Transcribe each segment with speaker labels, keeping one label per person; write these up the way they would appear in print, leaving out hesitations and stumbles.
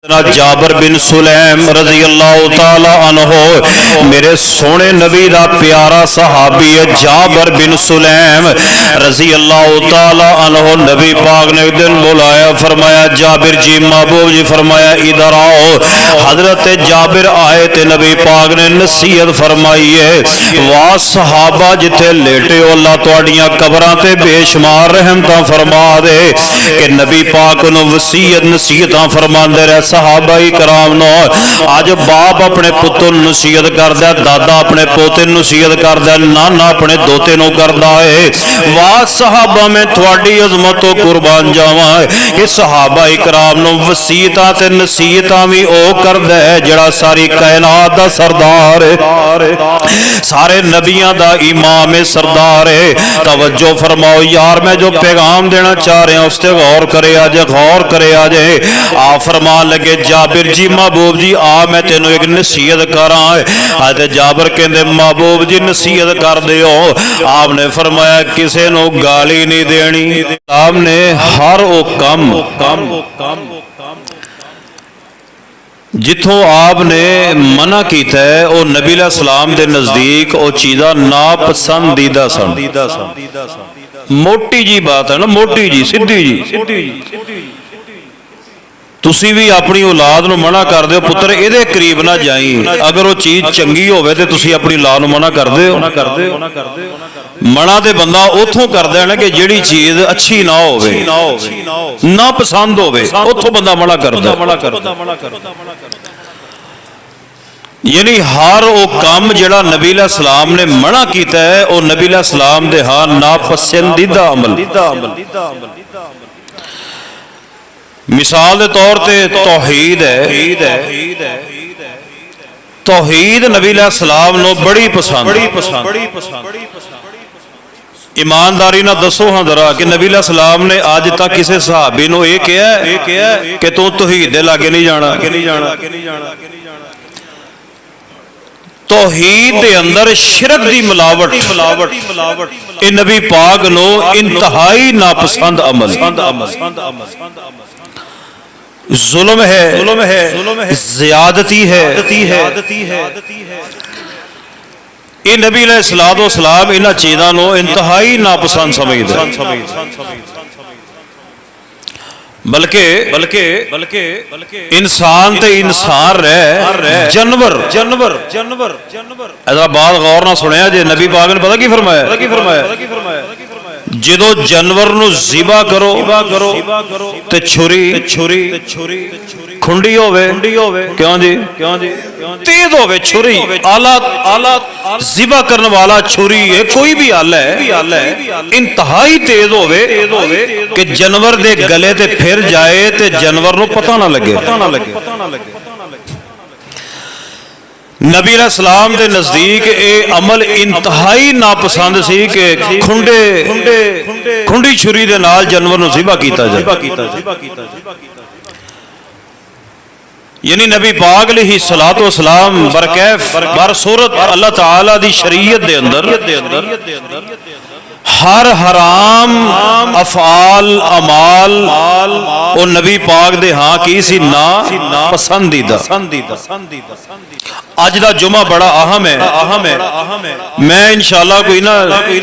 Speaker 1: जाबिर बिन सुलैम रजी अल्लाह तआला अन्हो, मेरे सोने नबी दा प्यारा सहाबी है जाबिर बिन सुलैम रजी अल्लाह तआला अन्हो। नबी पाक ने एक दिन बुलाया, फरमाया जाबिर जी, महबूब जी, फरमाया इधर आओ। हजरत जाबिर आए तो नबी पाक ने नसीहत फरमाई है, वाह सहाबा जिथे लेटे हो, अल्लाह तुहाडियां कबरां ते बेशुमार रहमतां फरमा दे। कि नबी पाक नूं वसीयत नसीहतां फरमांदे रहे सहाबाई कराम नो। अज बाप अपने पुत्र नसीहत करदा, दादा अपने पोते नसीहत करदा, नाना अपने दोते नूं करदा है। वाह सहाबा, मैं तुहाडी अजमत तो कुर्बान जावां। ये सहाबाई कराम नूं वसीयतां ते नसीहतां भी ओ करदा है जिहड़ा सारी कायनात दा सरदार है, सारे नबियां दा इमाम है, सरदार है। तवज्जो फरमाओ यार, मैं जो पैगाम देना चाह रहा उस ते गौर करे आज, गौर करे आज। आ फरमा लगे जाबिर जी, महबूब जी आ मैं तेनों एक नसीहत करा। जाबिर कहते महबूब जी नसीहत कर दियो। आपने फरमाया किसी नूं गाली नहीं देनी। आपने हर वो कम जिथों आपने मना किया है वो नबी सलाम के नजदीक वो चीज़ा नापसंदीदा सन। मोटी जी बात है ना, मोटी जी, सीधी जी। तुसी भी अपनी औलाद नूं मना कर दो, पुत्र इहदे करीब ना जाई। अगर वो चीज़ चंगी होवे ते तुसी अपनी औलाद नूं मना कर दो। मना ते बंदा उथों करदा है ना कि जिहड़ी चीज़ अच्छी ना होवे, ना पसंद होवे, उथों बंदा मना करदा। यानी हर वो काम जिहड़ा नबी सलाम ने मना किया है वो नबी सलाम दे हाँ नापसंदीदा अमल। मिसाल के तौर पर तौहीद है, तौहीद नबी सलाम नो बड़ी पसंद। ईमानदारी ना दसो हाँ जरा कि नबी सलाम ने अज तक किसी सहाबी नूं ये कहा कि तू तौहीद दे लागे नहीं जाना। तौहीद दे अंदर शिरक दी मिलावट ये नबी पाक नूं इंतहाई नापसंद अमल। जुल्म है, ज़ियादती है। ये नबी अलैहिस्सलातो वस्सलाम इन्हां चीज़ां नूं इंतहाई नापसंद समझदे। बल्कि इंसान ते इंसान रह जानवर। ऐसा बात गौर ना सुनिया जे, नबी पाक ने पता की फरमाया, जदों जानवर नूं ज़िबा करो ते छुरी खुंडी होवे, क्यों जी तेज होवे छुरी, आला ज़िबा करने वाला छुरी है, कोई भी आला है इंतहाई तेज होवे कि जानवर दे गले ते फिर जाए ते जानवर नूं पता ना लगे। नबी सलाम के नजदीक ये अमल इंतहाई नापसंद सी कि खुंडी छुरी दे नाल जानवर नूं ज़िबा कीता जाए। यानी नबी पाक अलैहिस्सलातो वस्सलाम बरकैफ बरसूरत अल्लाह ताला दी शरीयत दे अंदर हर हराम अफआल अमाल वो नबी पाक दे हाँ की सी ना पसंदीदा। अज दा जुमा बड़ा अहम है। मैं इंशाअल्लाह कोई ना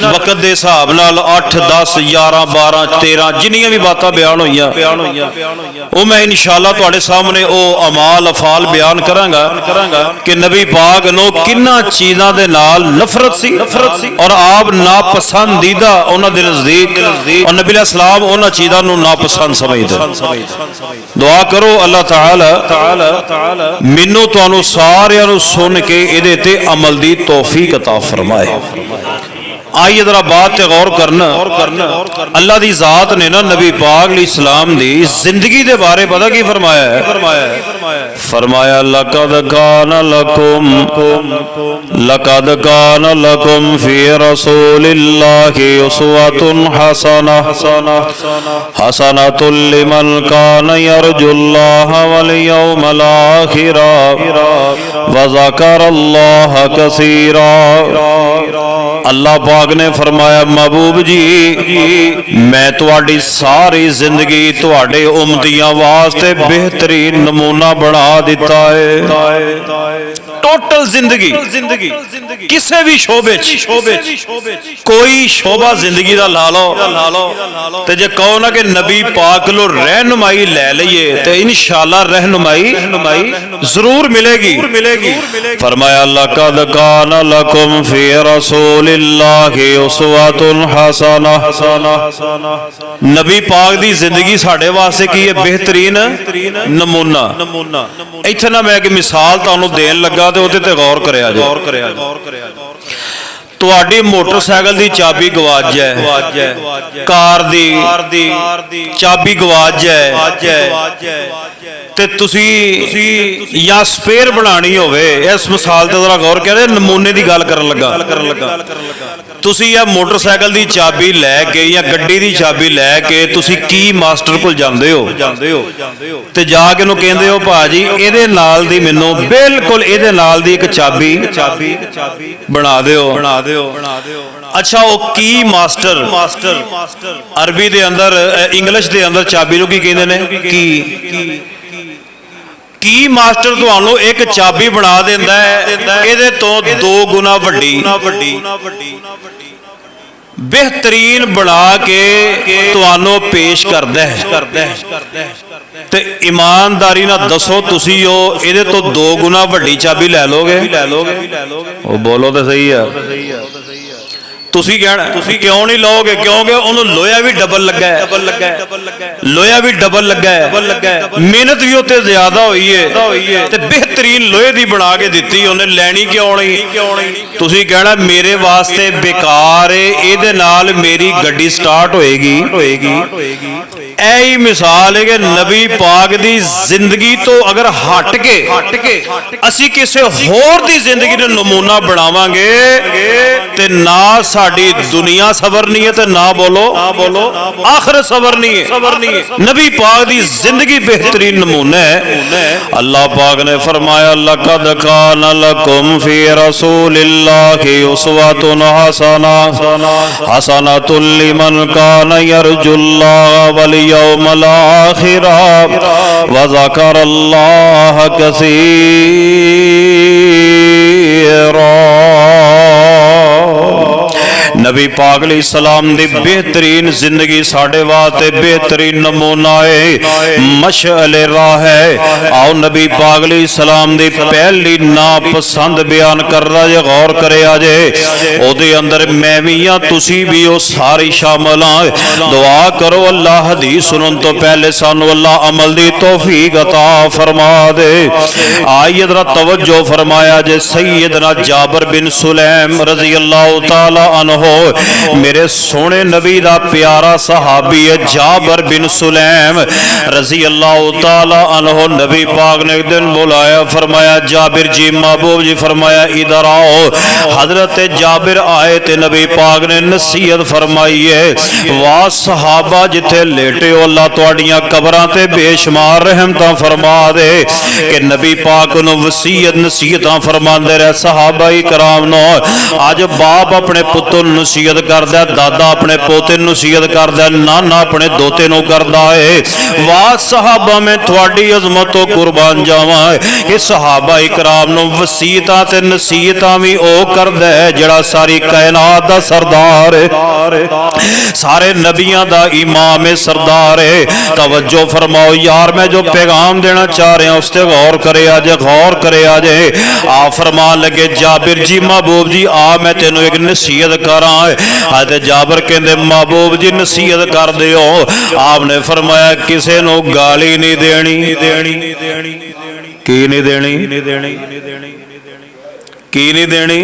Speaker 1: वक्त दे हिसाब नाल 8 10 11 12 13 जिन्नियां भी बातां बयान होईयां वो मैं इंशाअल्लाह तुहाडे सामने वो अमाल अफाल बयान करांगा कि नबी पाक नूं किन्ना चीज़ां दे नाल नफरत सी और आप नापसंदीदा उन्हां दे नज़दीक, और नबी सलाम उन्हां चीज़ां नूं नापसंद समझदे। दुआ करो अल्लाह ताला मैनूं तुहानूं सारियां नूं सुन के इहदे ते अमल दी तौफीक अता फरमाए। आइए जरा बात ते गौर करना। अल्लाह दी जात ने ना नबी पाक इस्लाम दी जिंदगी दे बारे पता की फरमाया है? फरमाया लक़द कान लकुम फी रसूलिल्लाहि उस्वतुन हसनतुन लिमन कान यरजुल्लाह वल यौमल आखिर वज़करल्लाह कसीरा। अल्लाह पाक ने फरमाया महबूब जी मैं तुहाडी सारी जिंदगी तुहाडे उम्मतियां वास्ते बेहतरीन नमूना बना दिता है। टोटल जिंदगी किसी भी शोबे कोई शोबा जिंदगी का ला लो ते जे कहो ना कि नबी पाक लो रहनुमाई लै लईए ते इंशाअल्लाह रहनुमाई जरूर मिलेगी। फरमाया लक़द कान लकुम फी रसूलिल्लाहि उस्वतुन हसना। नबी पाक दी जिंदगी साडे वास्ते की है बेहतरीन नमूना। इत्थे ना मैं कि मिसाल तुहानूं देन लगा ते उहदे ते गौर करिया जे। तुहाडी मोटरसाइकिल दी चाबी गवाच जाए, कार दी चाबी गवाच जाए ते तुसी या स्पेयर बनानी होवे, इस मिसाल ते जरा गौर करें, नमूने दी गल करन लगा। तुसी या मोटरसाइकिल दी चाबी लैके या गड्डी दी चाबी लैके तुसी की मास्टर कोल जांदे हो ते जाके उहनूं कहंदे हो भाजी इहदे नाल दी मैनूं बिल्कुल इहदे नाल दी एक चाबी बना दिओ। अच्छा वो की मास्टर अरबी दे अंदर इंग्लिश दे अंदर चाबी नूं की कहंदे ने? की मास्टर तुहानूं एक चाबी बना दिंदा है इहदे तो 2 गुना वड्डी बेहतरीन बना के तुहानूं पेश करदा है। ते ईमानदारी नाल दसो तुसी इहदे तो 2 गुना वड्डी चाबी लै लोगे? ओ बोलो तो सही है। तुसी क्यों नहीं लोगे? क्योंकि उन्होंने लोया भी डबल लगा है, लोया भी डबल लगा है, मेहनत भी उत्ते ज्यादा हुई है ते बेहतरीन लोहे दी बना के दित्ती, उन्हें लैनी क्यों नहीं? तुसी कहना मेरे वास्ते बेकार है, इहदे नाल मेरी गड्डी स्टार्ट होएगी। ऐही मिसाल है कि नबी पाक दी जिंदगी तो अगर हट के असी किसी होर दी जिंदगी नूं नमूना बनावांगे ते ना साडी दुनिया सवरनी है ते ना बोलो आखिरत सवरनी है। नबी पाक दी जिंदगी बेहतरीन नमूना है। अल्लाह पाक ने फरमाया लक़द कान लकुम फी रसूलिल्लाहि उस्वतुन हसनतुन लिमन कान यरजुल्लाह वल यौमल आखिर व ज़करल्लाह कसीरा। नबी पाक अलैहिस्सलाम दी बेहतरीन जिंदगी साडे वास्ते बेहतरीन नमूना है, मशअले राह है। आओ नबी पाक अलैहिस्सलाम दी पहली नापसंद बयान कर रहा जे, गौर करे जे ओदे अंदर मैं भी या तुसी भी हो सारी शामिल हां। दुआ करो अल्लाह हदीस सुनन तो पहले सानू अल्लाह अमल दी तौफीक अता फरमा दे। आइए जरा तवज्जो फरमाया जे सैयदना जाबिर बिन सुलैम रज़ी अल्लाह तआला अन्हु मेरे सोने नबी दा प्यारा सहाबी है जाबिर बिन सुलैम रज़ी अल्लाह तआला अन्हु। नबी पाक ने एक दिन बुलाया, फरमाया जाबिर जी, महबूब जी फरमाया इधर आओ। हजरत जाबिर आए ते नबी पाक ने नसीहत फरमाई है। वाह सहाबा जिथे लेटे हो अल्लाह तुहाडियां कबरां ते बेशुमार रहमतां फरमा दे कि नबी पाक नूं वसीयत नसीहतां फरमांदे रहे सहाबा कराम नो। अज बाप अपने पुत्र नसीहत करदा, दादा अपने पोते नसीहत करदा, नाना अपने दोते नूं करदा है। वाह सहाबा मैं तुहाडी अजमत तो कुर्बान जावां कि सहाबा इकराम नूं वसीयतां ते नसीहतां भी ओ करदा है जिहड़ा सारी कायनात दा सरदार है, सारे नबियां दा इमाम है, सरदार है। तवज्जो फरमाओ यार, मैं जो पैगाम देना चाह रहा उस ते गौर करे आजे, गौर करे आजे। आ फरमान लगे जाबिर जी, महबूब जी आ मैं तेनों एक नसीहत करा। जाबिर कहते महबूब जी नसीहत कर दिओ। आपने फरमाया किसे नूं गाली नहीं देनी। की नहीं देनी? की नहीं देनी?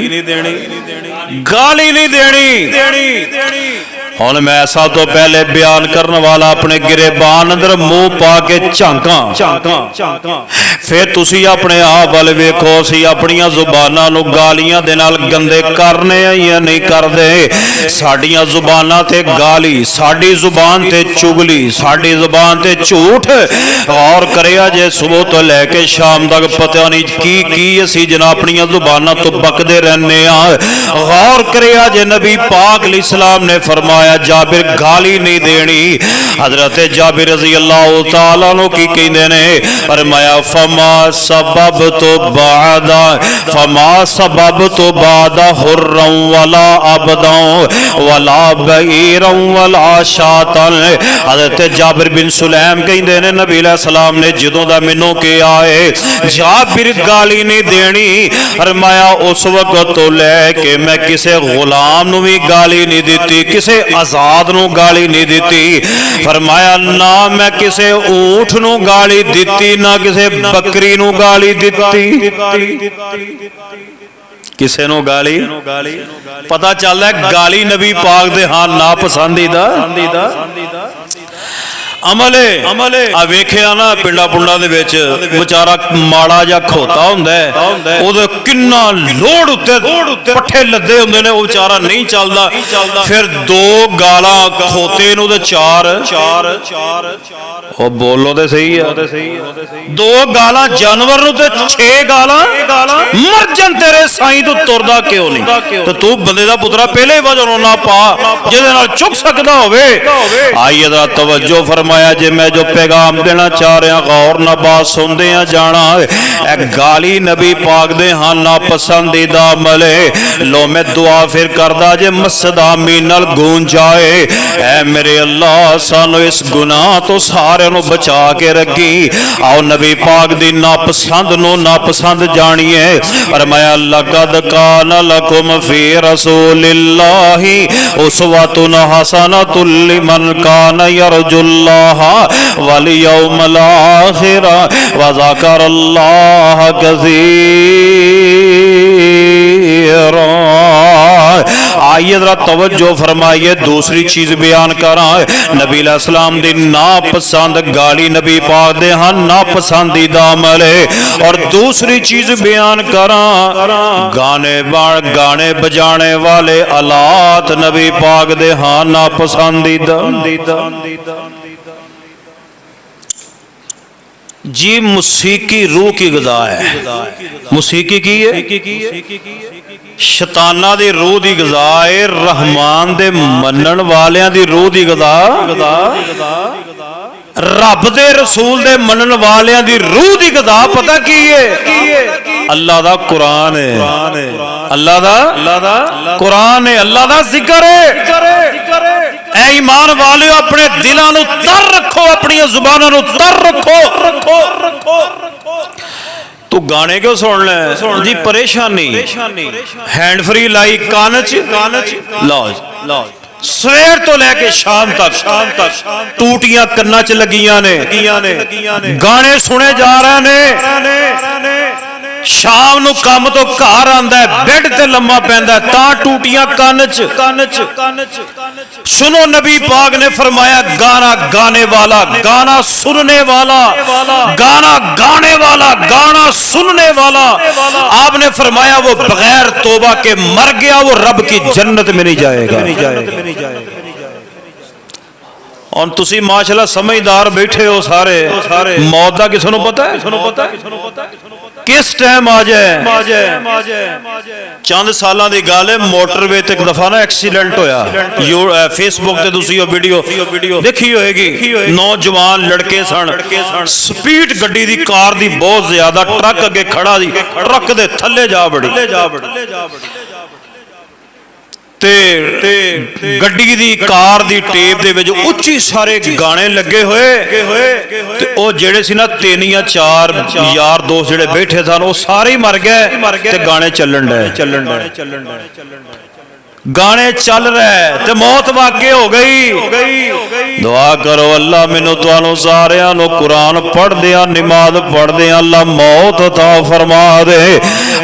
Speaker 1: गाली नहीं देनी। हुण मैं सब तो पहले बयान करने वाला अपने गिरेबान अंदर मुंह पा के झांका फिर तुसी अपने आप वाल वेखो असीं अपनियां जुबानां नूं गालियां दे नाल गंदे करने या नहीं करदे। साडियां जुबानां ते गाली, साडी जुबान ते चुगली, साडी जुबान ते झूठ। गौर करिया जे सुबह तो लैके शाम तक पता नहीं की असीं जनाब अपनियां जुबानां तो बकदे रहने आ। गौर करिया जे नबी पाक अलैहिस्सलाम ने फरमाया जाबिर गाली नहीं देनी। हजरत जाबिर रज़ी अल्लाह तआला अन्हु की कहंदे ने फरमाया फमा सबब तो बादा हुर्रम वला अबदों वला बईरम वला शातन। हजरत जाबिर बिन सुलैम कहंदे ने नबी अलैहिस्सलाम ने जदों दा मैनू कहा है जाबिर गाली नहीं देनी, फरमाया उस वक्त तो लैके मैं किसे गुलाम नूं भी गाली नहीं दी, किसे आजाद नूं गाली नहीं दी। फरमाया ना मैं किसे ऊंट नूं गाली दी, ना किसे बकरी नूं गाली दी। किसे नूं गाली पता चलदा है गाली नबी पाक दे हां नापसंदीदा अमले आ वेखिया ना पिंडा पुंडा दे विच बेचारा माड़ा जा खोता हुंदा है, ओदे किन्ना लोड़ उत्ते पट्ठे लदे हुंदे ने, ओ बेचारा नहीं चलदा। फिर दो गालां खोते नूं ते चार ओ बोलो ते सही है, दो गालां जानवर नूं ते 6 गालां मर जन तेरे साईं तू तुरदा क्यों नहीं? ते तू बंदे दा पुत्रा पहले ही वजन ना पा जिहदे नाल चुक सकदा होवे। आई दा तवज्जो फरमा जे मैं जो पैगाम देना चाह रहा गौर ना बात सुनते जाना। गाली नबी पाक दे हाँ नापसंदीदा अमल है। लो मैं दुआ फिर करदा जे मस्जिद आमीन नाल गूंज जाए। ऐ मेरे अल्लाह सानू इस गुनाह तो सारे नू बचा के रखी। आओ नबी पाक दी नापसंद नो नापसंद जानिए। फरमाया लक़द कान लकुम फी रसूलिल्लाहि उस्वतुन हसनतुन लिमन कान यरजुल्लाह वल यौमल आखिर व ज़करल्लाह कसीरा। आइए जरा तवज्जो फरमाइए, दूसरी चीज बयान करा। नबी अलैहिस्सलाम दी नापसंद गाली नबी पाक दे हां नापसंदीदा अमल है। और दूसरी चीज बयान करा गाने बजाने वाले आलात नबी पाक दे हां नापसंदीदा। जी मौसीकी रूह की ग़िज़ा है। मौसीकी की है शैताना दी रूह दी ग़िज़ा है, रहमान दे मनन वालियां दी रूह दी ग़िज़ा, रब दे रसूल दे मनन वालियां दी रूह दी ग़िज़ा पता की है? अल्लाह दा कुरान है, अल्लाह दा कुरान है, अल्लाह दा जिक्र है। ऐ ईमान वाले अपने दिलों नूं तर रखो, अपनी जुबानों नूं तर रखो। तू गाने क्यों सुन ले जी? परेशानी हैंड फ्री लाई कान च लो सवेर तो लैके शाम तक टूटियां कन्ना च लगियां ने, गाने सुने जा रहे ने। शाम नूं काम तो घर आंदा है, बेड ते लम्मा पैंदा ता टूटियां कान च। सुनो नबी पाक ने फरमाया गाना गाने वाला, गाना सुनने वाला, गाना गाने वाला, गाना सुनने वाला, आपने फरमाया वो बगैर तौबा के मर गया, वो रब की जन्नत में नहीं जाएगा। और तुसी माशाल्लाह समझदार बैठे हो सारे। मौत दा किसी नूं पता है किस टाइम आ जाए? चंद सालों की गल है, मोटरवे ते एक दफा ना एक्सीडेंट होया। फेसबुक ते तुसी वो वीडियो देखी होएगी। नौजवान लड़के सन, स्पीड गड्डी दी कार दी बहुत ज्यादा, ट्रक अगे खड़ा दी, ट्रक दे थल्ले जा बड़ी ते गड्डी दी कार दी टेप दे विच उच्ची सारे गाने लगे हुए ते ओ जेड़े सी ना 3 या 4 यार दोस्त जेड़े बैठे सन वो सारे ही मर गए ते गाने चलन डे। गाने चल रहे ते मौत वाकई हो गई। दुआ करो अल्लाह मैनू तुहानू सारियां नू कुरान पढ़दियां नमाज पढ़दियां अल्लाह मौत अता फरमा दे।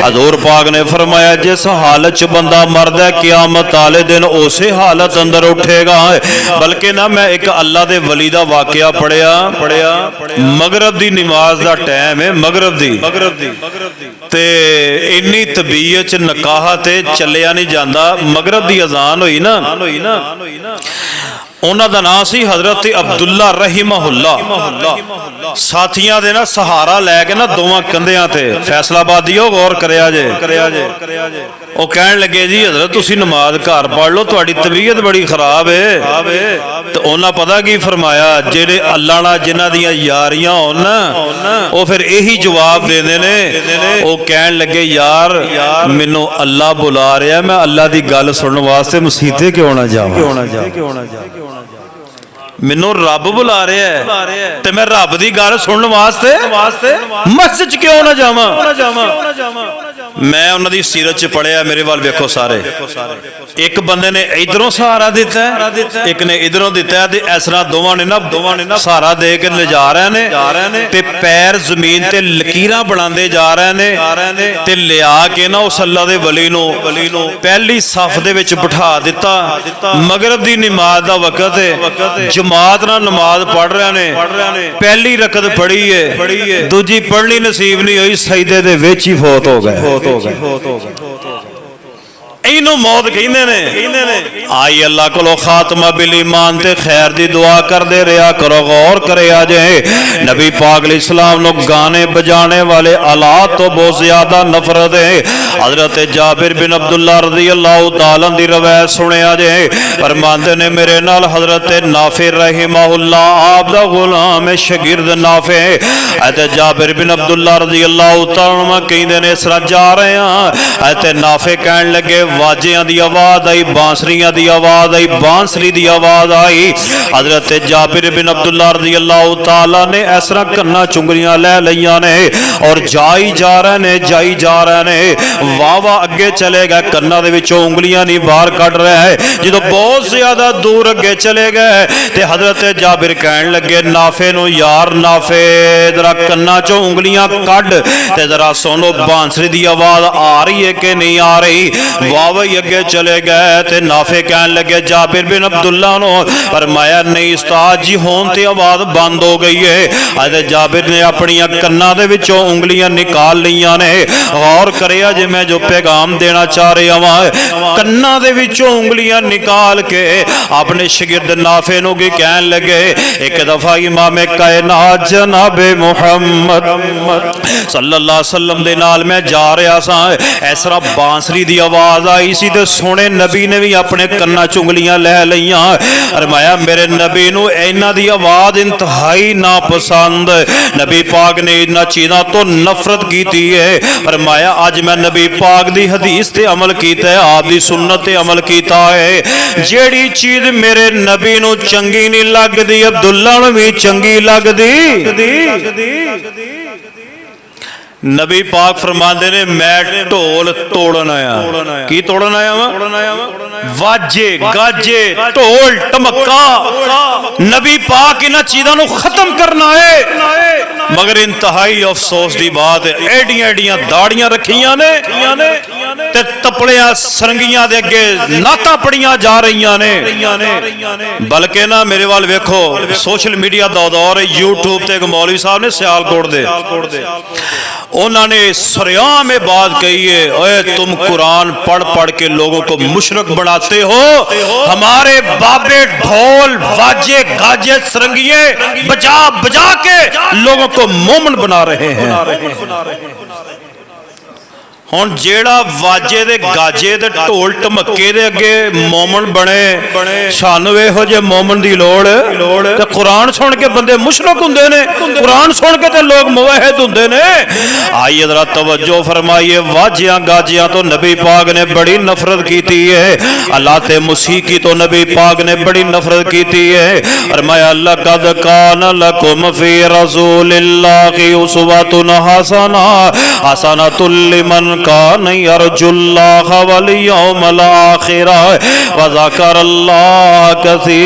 Speaker 1: हजूर पाक ने फरमाया जिस हालत च बंदा मरदा क़यामत वाले दिन उसे हालत अंदर उठेगा। बल्कि ना मैं एक अल्लाह दे वली दा वाकया पढ़िया मगरब दी नमाज दा टाइम है, मगरब दी ते इन्नी तबीयत च नकाहा ते चलिया नहीं जाता। मगरब दी अजान हुई ना उन्हां दा नाम सी हजरत अब्दुल्ला रहीमहुल्लाह। साथियां दे ना सहारा लैके ना दोवां कंधियां ते फैसलाबादियों गौर करिया जे वो कहन लगे जी हजरत तुसी नमाज घर पढ़ लो तुहाडी तबीयत बड़ी खराब है। तो उन्हां पता की फरमाया जेड़े अल्लाह नाल जिन्हां दियां यारियां होन ना वो फिर यही जवाब देंदे ने। वो कहन लगे यार मैनू अल्लाह बुला रहा मैं अल्लाह दी गल सुनने वास्ते मसीते क्यों ना जावां। मैनू रब बुला रहा है ते मैं रब दी गल सुनने वास्ते मस्जिद च क्यों ना जावां। मैं उन्हां दी सीरत च पढ़िया मेरे वाल वेखो सारे एक बंदे ने इधरों सहारा दिता है एक ने इधरों दिता है। इस तरह दोवां ने ना सहारा दे के ले जा रहे ने ते पैर जमीन ते लकीरां बनांदे जा रहे ने ते लिया के ना उस अल्लाह दे वली नू पहली सफ दे विच बिठा दिता। मगरिब दी नमाज दा वक्त है जमात नाल नमाज पढ़ रहे ने पहली रकत पढ़ी है दूजी पढ़नी नसीब नहीं हुई सजदे दे विच ही फौत हो गए। इनू मौत कहंदे ने। आई अल्लाह कोलों खातमा बिल ईमान ते खैर दी दुआ करदे रहा करो गौर करे जे नबी पाक अलैहिस्सलाम नु गाने बजाने वाले आलात तो बहुत ज्यादा नफरत है। हजरत जाबिर बिन अब्दुल्ला रज़ियल्लाहु तआला दी रवायत सुनिया जे फरमांदे ने मेरे नाल हजरत नाफे रहमहुल्लाह आप दा गुलाम शागिर्द नाफे ऐते जाबिर बिन अब्दुल्ला रज़ियल्लाहु तआला कहंदे ने इस तरह जा रहे हैं ऐते नाफे कहन लगे वाजियां दी आवाज आई बांसुरियां दी आवाज आई बांसुरी दी आवाज आई। हजरत जाबिर बिन अब्दुल्ला रज़ियल्लाहु तआला ने इस तरह कन्ना चुंगलियां ले लईयां ने और जाई जा रहे ने वाह अगे चले गए कन्ना दे विचों उंगलियां नहीं बाहर कढ़ रहा है। जो बहुत ज्यादा दूर अगे चले गए ते हजरत जाबिर कहन लगे नाफे नु यार नाफे जरा कन्ना चों उंगलियां कढ़ ते जरा सुनो बांसुरी दी आवाज आ रही है कि नहीं आ रही। वावई अगे चले गए ते नाफे कहन लगे जाबिर बिन अब्दुल्ला नो फरमाया नहीं उस्ताद जी होन ते आवाज बंद हो गई है। अजे जाबिर ने अपनी कन्ना दे विचों उंगलियां निकाल लियां ने गौर करिया जे मैं जो पैगाम देना चाह रहा वां कन्ना दे विचों उंगलियां निकाल के अपने शागिर्द नाफे नु की कहन लगे एक दफा इमाम कायनात जनाबे मुहम्मद सल्लल्लाहु अलैहि वसल्लम दे नाल मैं जा रहा सा इस तरह बांसुरी दी आवाज आई सी ते सोने नबी ने भी अपने कन्ना चुंगलियां लै लईयां। फरमाया मेरे नबी नू इन्हां दी आवाज इंतहाई नापसंद नबी पाक ने इन्हां चीज़ां तो नफरत की है। फरमाया अज मैं नबी पाक दी हदीस ते अमल कीता है आप दी सुन्नत ते अमल कीता है। जेड़ी चीज मेरे नबी नू चंगी नहीं लगदी अब्दुल्ला नू भी चंगी लगदी। नबी पाक फरमाते ने मैं ढोल तोड़न आया की तोड़न आया वा वाजे गाजे ढोल टमका नबी पाक इन्हां चीज़ां नू खत्म करना है। मगर इंतहाई अफसोस की बात है एडियां एडियां दाड़ियां रखियां ने ते तपड़ियां सरंगियां दे अगे नातां पड़ियां जा रही ने। बल्कि ना मेरे वाल वेखो सोशल मीडिया दा दौर है यूट्यूब ते एक मौलवी साहब ने सियालकोट दे उन्होंने सरेआम बात कही है ओए तुम कुरान पढ़ पढ़ के लोगों को मुशरक बनाते हो हमारे बाबे ढोल वाजे गाजे सरंगिये बजा बजा के लोगों को मोमन बना रहे हैं। हुण जेड़ा वाजे दे गाजे दे ढोल टमके दे अगे मोमन बने सानू इहो जे मोमन दी लोड़ ते कुरान सुन के बंदे मुशरक हुंदे ने कुरान सुन के ते लोग मुवहिद हुंदे ने। आइए जरा तवज्जो फरमाइए वाजियां गाजियां तो नबी पाक ने बड़ी नफरत की है। अल्लाह ते मुसीकी तो नबी पाक ने बड़ी नफरत की है। फरमाया लक़द कान लकुम फी रसूलिल्लाहि उसवतुन हसना हसनतुल लिमन कान यरजुल्लाह वल यौमल आखिर व ज़करल्लाह कसीरा।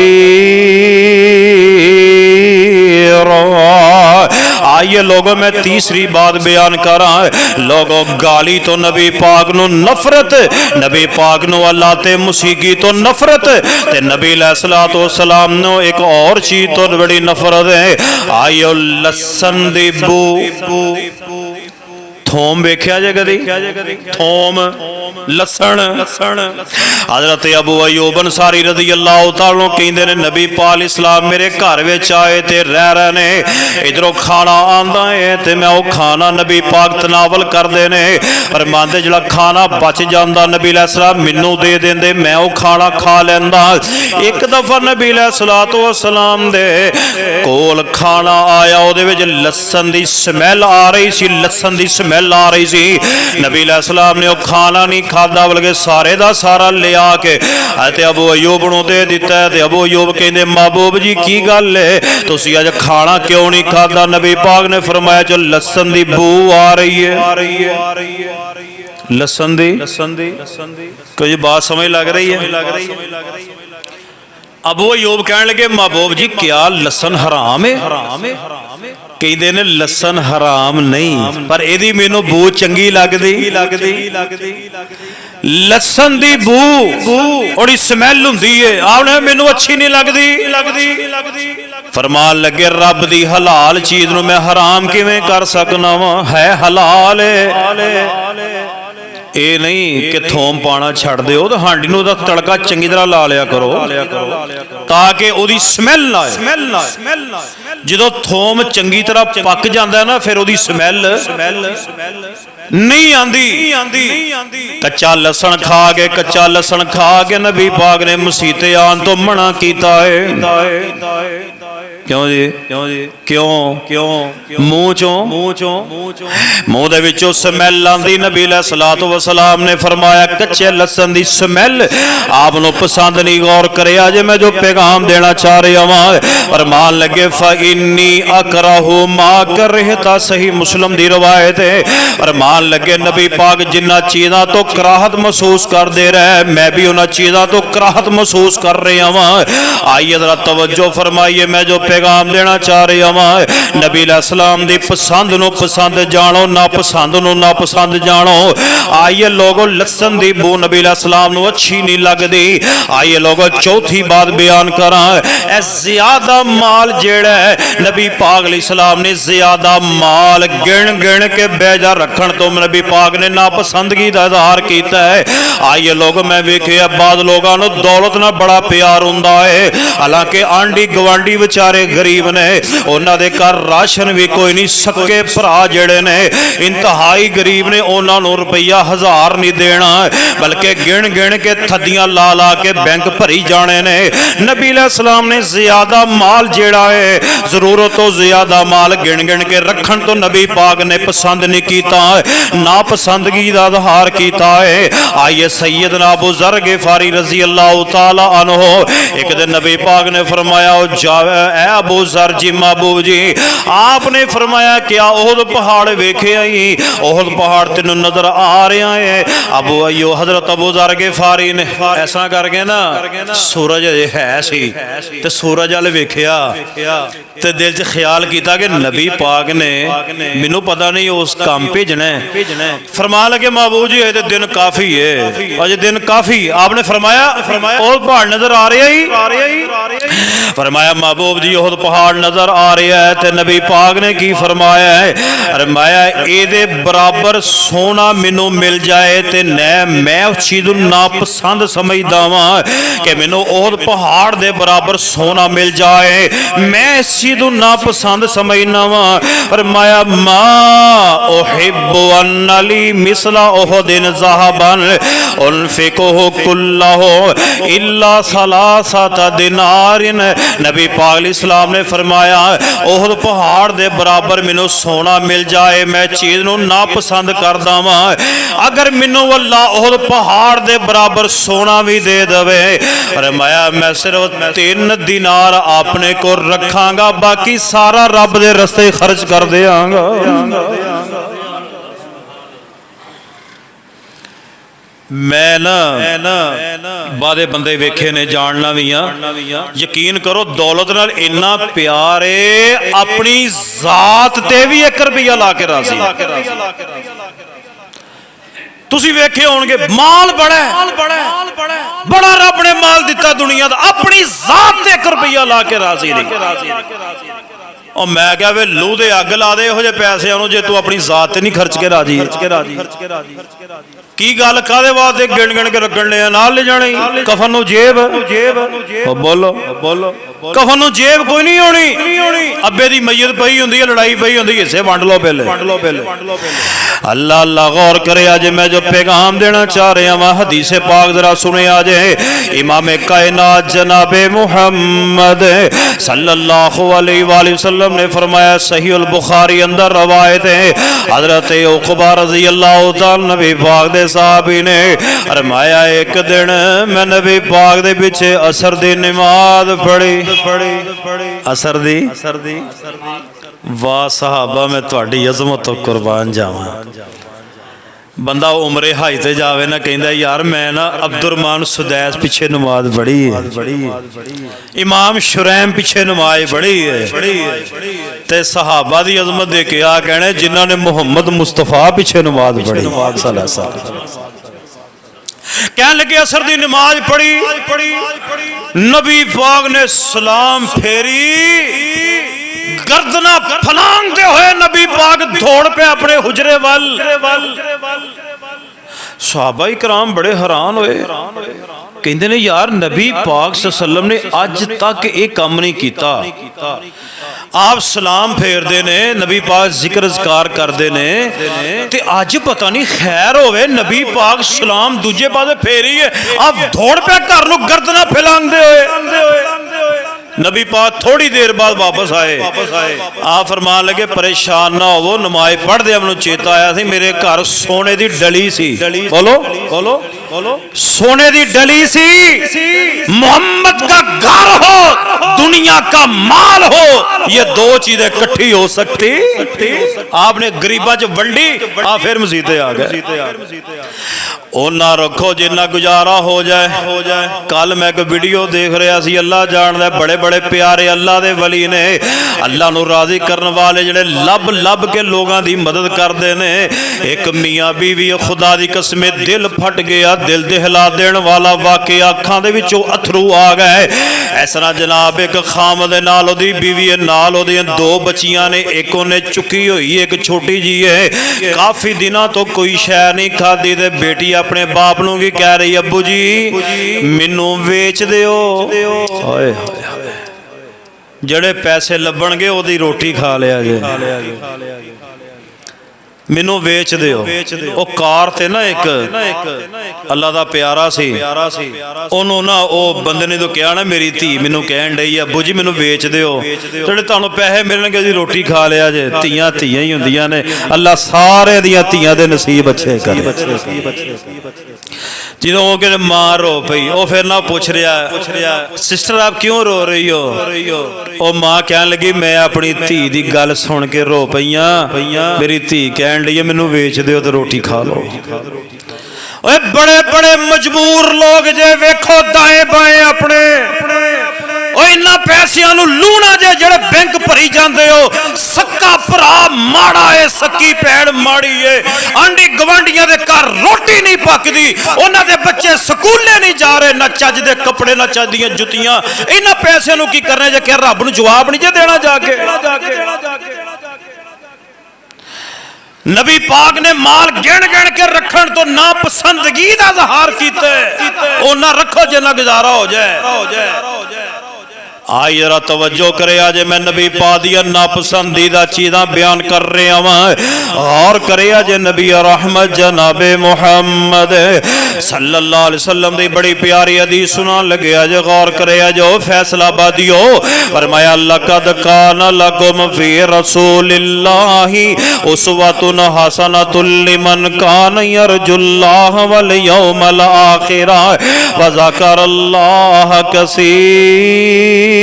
Speaker 1: आइए लोगों, मैं तीसरी बात बयान करा। लोगों, गाली तो नबी पाक नू नफरत, नबी पाक नू अल्लाह ते मुसीगी तो नफरत, ते नबी अलैहिस्सलातु वस्सलाम नू एक और चीज तो बड़ी नफरत है। आइयो लसन दी बू। थोम वेख्या जे कदी? थोम, लसण। हज़रत अबू अय्यूब अंसारी रज़ी अल्लाह तआला कहंदे ने नबी पाक इस्लाम मेरे घर विच आए ते रह रहे ने, इधरों खाना आंदा है ते मैं वो खाना नबी पाक तनावल करदे ने, फरमांदे जिहड़ा खाना बच जांदा नबी अलैहिस्सलाम मैनू दे देंदे, मैं वो खाना खा लैंदा। एक दफा नबी अलैहिस्सलातु वस्सलाम दे कोल खाना आया, उहदे विच लसन दी स्मैल आ रही सी, लसन दी स्मैल आ रही सी। नबी अलैहिस्सलाम ने वो खाना नहीं खादा, बल्कि सारे दा सारा लिया के अबू अय्यूब नूं दे दिता है। अबू अय्यूब कहंदे महबूब जी की गल है, तुसीं अज खाना क्यों नहीं खादा? नबी पाक ने फरमाया जो लसन दी बू आ रही है। लसन दी कोई बात समझ लग रही है? अबू अय्यूब कहने लगे महबूब जी क्या लसन हराम है? कहते ने लसन हराम नहीं, पर एदी मैनू बू चंगी लगदी। लसन दी बू बड़ी स्मैल हुंदी है, आपने मैनू अच्छी नहीं लगदी। फरमान लगे रब दी हलाल चीज नू मैं हराम किवें कर सकना वा? है हलाल है। ये नहीं कि थोम पाना छड़ दो, तो हांडी नूं दा तड़का चंगी तरह ला लिया करो ताकि ओदी स्मैल ना आए। जो थोम चंगी तरह पक जाता है ना, फिर ओदी स्मैल नहीं आंदी। कच्चा लसन खा के नबी पाक ने मसीते आन तो मना कीता है। क्यों जी? मुंह दे विचों स्मैल आंदी। नबी अलैहिस्सलातु वस्सलाम ने फरमाया कच्चे लसन दी स्मैल आप नूं पसंद नहीं। गौर करे अजे मैं जो पैगाम देना चाह रहा हां, फरमान लगे फ़इन्नी अकरहु मा करहता। सही मुस्लिम दी रवायत है। फरमान लगे नबी पाक जिन्ना चीज़ां तो कराहत महसूस करदे रहे, मैं भी उन्हां चीज़ां तो कराहत महसूस कर रहा हां। आइए जरा तवज्जो फरमाइए, मैं जो पैगाम देना चाह रहा हां, नबी अलैहिस्सलाम दी पसंद नूं पसंद जानो, ना पसंद नूं ना पसंद जानो। आइए लोगों, लसन दी बू नबी अलैहिस्सलाम नूं अच्छी नहीं लगदी। आइए लोगों, चौथी बात बयान करा। ज्यादा माल जेड़ा है नबी पाक अलैहिस्सलाम ने ज्यादा माल गिण के बेजा रखन तो नबी पाक ने नापसंदगी का इजहार किया है। आइए लोग, मैं वेखिया बाद लोगों नूं दौलत नाल बड़ा प्यार हुंदा है, हालांकि आंडी गवांडी बेचारे गरीब ने, उन्हां दे घर राशन भी कोई नहीं। सक्के भरा जेड़े ने इंतहाई गरीब ने, उन्हां नूं रुपया 1000 नहीं देना, बल्कि गिण के थदियां ला के बैंक भरी जाने ने। नबी अलैहिस्सलाम ने ज्यादा माल जेड़ा है, जरूरत तो ज्यादा माल गिण के रखन तो नबी पाक ने पसंद नहीं कीता, नापसंदगी का इजहार किया है। आइए सैयदना अबू ज़र गिफ़ारी रज़ी अल्लाह तआला अन्हु, एक दिन नबी पाक ने फरमाया ए अबू ज़र जी महबूब जी, आपने फरमाया क्या ओहद पहाड़ वेखे आई? ओहद पहाड़ तेन नजर आ रहा है? अबू अय्यूब हजरत अबू ज़र गिफ़ारी ने ऐसा करके ना सूरज है सी ते सूरज वाल वेखिया ते दिल च ख्याल किया कि नबी पाक ने मैनू पता नहीं उस काम भेजना है। फरमान लगे महबूब जी अजे दिन काफी है, अजे दिन काफी। आपने फरमाया ओह पहाड़ नजर आ रहा ही? फरमाया महबूब जी ओह पहाड़ नजर आ रहा है। ते नबी पाक ने की फरमाया है? फरमाया इहदे बराबर सोना मैनू मिल जाए ते मैं उस चीज़ नापसंद समझदा वां कि मैनू ओह पहाड़ दे बराबर सोना मिल जाए, मैं इस चीज़ नापसंद समझना वां। फरमाया मा उहिब्बु अन्ना ली मिसला उहुदिन ज़हबन उनफिकुहु कुल्लहु इल्ला सलासता दिनारिन। नबी पाक अलैहिस्सलाम ने फरमाया ओहद पहाड़ दे बराबर मैनू सोना मिल जाए, मैं चीज़ नूं नापसंद करदा वां, अगर मैनू अल्लाह ओहद पहाड़ दे बराबर सोना भी दे देवे, फरमाया मैं सिर्फ 3 दिनार अपने को रखांगा, बाकी सारा रब दे रस्ते खर्च कर देंगा। मैं ना बादे बंदे वेखे ने जानना भी हाँ, यकीन करो दौलत नाल इन्ना प्यार है अपनी जात ते भी 1 रुपया ला के राजी। तुसी वेखे होणगे माल बड़ा रब ने माल दिता दुनिया दा, अपनी जात ते 1 रुपया ला के राजी नहीं। और मैं क्या वे लूह दे अग ला दे इहो जे पैसे जे तू अपनी जात ते नहीं खर्च के राजी। की गल कादे वास्ते गिण गिण के रखण ले नाल ले जाने कफन नु जेब बोलो कफन नु जेब कोई नहीं होनी। अब्बे दी मैयत पई हुंदी है, लड़ाई पई हुंदी, हिस्से वंड लो पहले। अल्लाह अल्लाह गौर करे। अज मैं जो पैगाम देना चाह रहा वहां हदीस पाक जरा सुने। आज इमाम कायनात जनाबे मुहम्मद सल्लल्लाहु अलैहि वसल्लम ने फरमाया, सही अल बुखारी अंदर रवायत है, हजरत उक़बा रज़ी अल्लाह तआला नबी पाक दे साहबी ने फरमाया, एक दिन मैं नबी पाक दे पीछे असर दी नमाज पढ़ी। असर दी वाह साहबा, मैं तुहाडी अज़मत तो कुर्बान जावां। बंदा उमरे हाई ते जावे ना कहंदा यार मैं ना अब्दुर्रहमान सुदैस पीछे नमाज पढ़ी है, इमाम शुरैम पीछे नमाज पढ़ी है, ते सहाबा दी अजमत दे के आ कहने जिन्हां ने मुहम्मद मुस्तफा पीछे नमाज पढ़ी। कहने लगे असर दी नमाज पढ़ी, नबी पाक ने सलाम फेरी, गर्दना फलांगते हुए नबी पाक दौड़ पे अपने हुजरे वाल। सहाबा इकराम बड़े हैरान हुए, कहते ने यार नबी पाक सल्लल्लाहु अलैहि वसल्लम ने अज तक ये काम नहीं किया। आप सलाम फेरते ने, नबी पाक जिक्र अज़कार करते ने, ते अज पता नहीं खैर होवे नबी पाक सलाम दूजे पासे फेरी है, आप दौड़ पे घर नूं गर्दना फैलांदे हुए। नबी पाक थोड़ी देर बाद वापस आए। आप फरमान लगे परेशान ना हो, नमाज पढ़दे मैनूं चेता आया सी मेरे घर सोने दी डली सी। बोलो सोने दी डली सी। मोहम्मद का घर हो, दुनिया का माल हो, ये दो चीजें इकट्ठी हो सकती? आपने गरीबा च वंडी, आप फिर मसीते आ गए। ओना रखो जिन्ना गुजारा हो जाए। कल मैं एक वीडियो देख रहा सी, अल्लाह जानदा बड़े बड़े प्यारे अल्लाह दे वली ने, अल्लाह नूं राजी करने वाले जिहड़े लब के लोगों की मदद करते ने। एक मियाँ बीवी, खुदा दी कसम दिल फट गया, दिल दहला देने वाला वाकया, अखां दे विचों अथरू आ गए। इस तरह जनाब एक खामद नाल ओदी बीवी नाल ओदियां 2 बच्चियां ने, एक उन्हें चुकी हुई एक छोटी जी है, काफी दिनों तो कोई शै नहीं खाधी, ते बेटी अपने बाप नूं भी कह रही अब्बू जी मैनू वेच दिओ। जड़े पैसे लभणगे ओदी रोटी खा लिया जे, मैनू वेच दिओ। ओ कार ते ना एक अल्लाह दा प्यारा सी, ओनू ना ओ बंदे ने तो कहा ना मेरी धी मैनू कहन डई अब्बू जी मैनू वेच दिओ, जेड़े तुहानू पैसे मिलणगे ओदी रोटी खा लिया जे। धीयां ही हुंदियां ने, अल्लाह सारे दियां धीयां दे नसीब अच्छे करे। जो कहते मां रो पई, वो फिर ना पूछ रहा सिस्टर आप क्यों रो रही हो? मां कह लगी मैं अपनी धी की गल सुन के रो पईया, मेरी धी कहन लगी मैनू वेच दिओ ते रोटी खा लो। बड़े बड़े मजबूर लोग जे वेखो दाएं बाएं अपने इन्ना पैसियां नूं लूणा जे जेड़े बैंक भरी जांदे हो। सक्का भरा माड़ा है, सक्की भैण माड़ी है, आंडी गवांडियां दे घर रोटी नहीं पकदी, उन्हां दे बच्चे स्कूले नहीं जा रहे, ना चज दे कपड़े ना चज दियां जुतियां। इन्हां पैसियां नूं की करना जे कि रब नूं जवाब नहीं जे देना जाके। नबी पाक ने माल गिण गिण के रखण तो ना पसंदगी दा इज़हार कीता, ओ ना रखो जिन्ना गुजारा हो जाए। आई जरा तवज्जो करे, आज मैं नबी पाक दी नापसंदीदा चीज़ां बयान कर रहा वां। और करे आज नबी रहमत जनाबे मुहम्मद सल्लल्लाहु अलैहि वसल्लम दी बड़ी प्यारी हदीस सुनान लगे। आज गौर करे, आज फैसलाबादियो फरमाया लक़द कान लकुम फी रसूलिल्लाहि उस्वतुन हसनतुल लिमन कान यरजुल्लाह वल यौमल आखिर व ज़करल्लाह कसीर।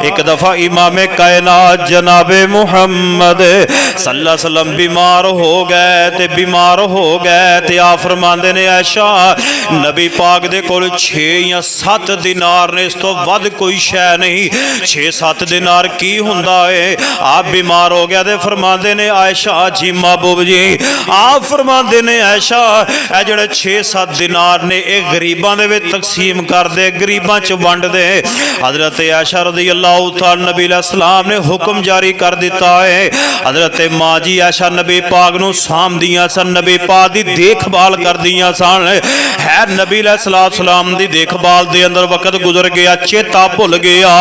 Speaker 1: एक दफा इमाम कायनात जनाबे मुहम्मद सल्लल्लाहु अलैहि वसल्लम बीमार हो गए ते आप फरमांदे ने ऐशा नबी पाक दे कोल 6 या 7 दिनार ने, इस तो वध कोई शै नहीं। 6-7 दिनार की हुंदा है? आप बीमार हो गया ते फरमांदे ने ऐशा जी महबूब जी, आप फरमांदे ने ऐशा ए जिहड़े 6-7 दिनार ने ये गरीबां दे विच तकसीम कर दे, गरीबां च वंड दे। हजरत ऐशा रज़ी अल्लाह तआला नबी अलैहिस्सलाम ने हुक्म जारी कर दिता है। हजरत माँ जी ऐशा नबी पाक नूं सामदियां सन, नबी पाक दी देखभाल करदियां सन। है नबी अलैहिस्सलाम दी देखभाल दे अंदर वक्त गुजर गया, चेता भुल गया।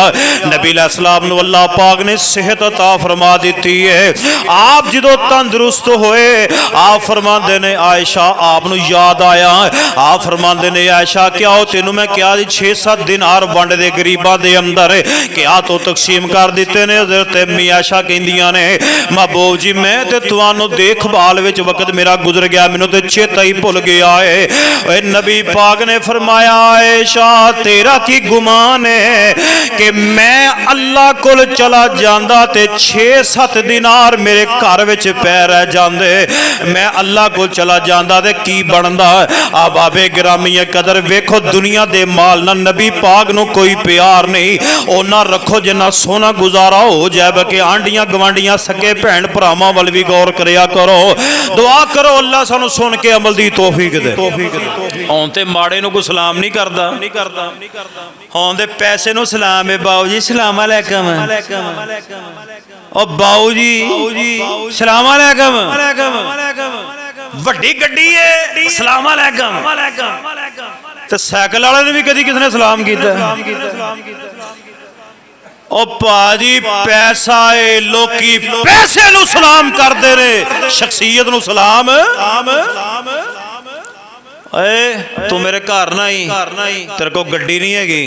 Speaker 1: नबी अलैहिस्सलाम नूं अल्लाह पाक ने सेहत अता फरमा दी है। आप जो तंदुरुस्त होए, आप फरमाते ने आयशा आप नूं याद आया, आप फरमाते ने आयशा क्या हो तेनों मैं क्या 6-7 दिनार वंड दे गरीबां दे अंदर क्या तो तकसीम कर दिते ने। हज़रत अम्मी आयशा कहंदियां ने महबूब जी मैं ते तुहानूं देखभाल विच वक्त मेरा गुजर गया, मैनूं ते चेता ही भुल गया है। नबी पाक ने फरमाया आयशा तेरा की गुमान है कि मैं अल्लाह कोल चला जांदा ते 6-7 दिनार मेरे घर विच पै रह जांदे, मैं अल्लाह कोल चला जांदा ते की बनदा। आ बाबे गिरामी कदर वेखो दुनिया दे माल ना नबी पाक नूं कोई प्यार नहीं, ओना रखो जिन्ना सोना गुजारा हो जाए कि आंडियां गवांडियां सके भैन भरावां वल भी गौर करिया करो। दुआ करो अल्लाह सानू सुन के अमल दी तौफीक दे। हों ते माड़े नूं कोई सलाम नहीं करदा, हों दे पैसे नूं सलाम है बाऊ जी सलाम अलैकुम, ओ बाऊ जी सलाम अलैकुम, वड्डी गड्डी है सलाम अलैकुम। ते साइकिल वाले ने भी कदी किसने सलाम कीता? ओ भाजी पैसा है, लोकी पैसे नूं सलाम करदे ने, शख्सियत नूं सलाम। तू मेरे घर ना ही, तेरे को गड्डी नहीं हैगी,